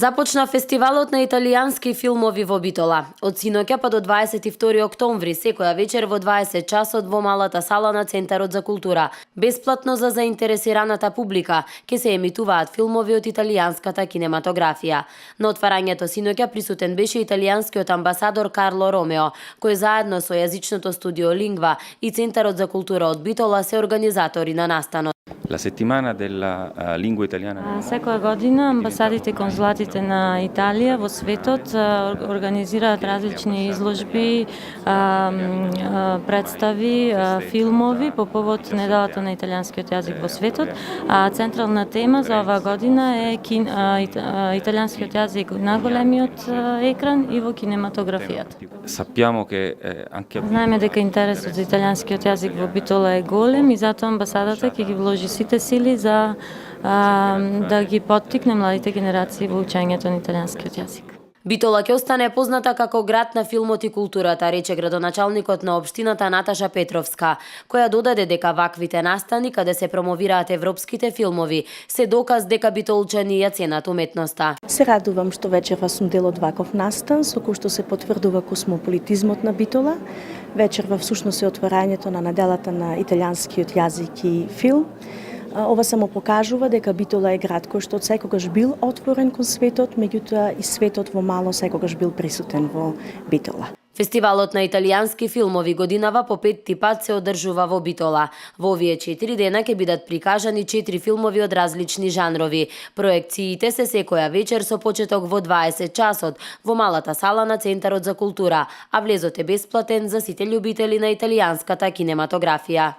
Започна фестивалот на италијански филмови во Битола. Од синоќа па до 22 октомври секоја вечер во 20 часот во малата сала на Центарот за култура. Бесплатно за заинтересираната публика ќе се емитуваат филмови од италијанската кинематографија. На отварањето синоќа присутен беше италијанскиот амбасадор Карло Ромео, кој заедно со јазичното студио Лингва и Центарот за култура од Битола се организатори на настанот. La settimana della lingua italiana. Секоја година амбасадите и конзулатите на Италија во светот организираат различни изложби, представи, филмови по повод неделата на италијанскиот јазик во светот. Централна тема за оваа година е италијанскиот јазик на големиот екран и во кинематографијата. Sappiamo che anche Знаеме дека интересот за италијанскиот јазик во Битола е голем и затоа амбасадата ќе ги вложи сите сили за да ги поттикне младите генерации во учењето на италијанскиот јазик. Битола ќе остане позната како град на филмот и културата, рече градоначалникот на општината Наташа Петровска, која додаде дека ваквите настани каде се промовираат европските филмови се доказ дека битолчани ја ценат уметноста. Се радувам што вечерва сум дел од ваков настан со кој што се потврдува космополитизмот на Битола. Вечерва всушност е отварањето на неделата на италијанскиот јазик и филм. Ова само покажува дека Битола е град кој што секогаш бил отворен кон светот, меѓутоа и светот во мало секогаш бил присутен во Битола. Фестивалот на италијански филмови годинава по 5 пат се одржува во Битола. Во овие 4 дена ќе бидат прикажани 4 филмови од различни жанрови. Проекциите се секоја вечер со почеток во 20 часот во малата сала на Центарот за култура, а влезот е бесплатен за сите љубители на италијанската кинематографија.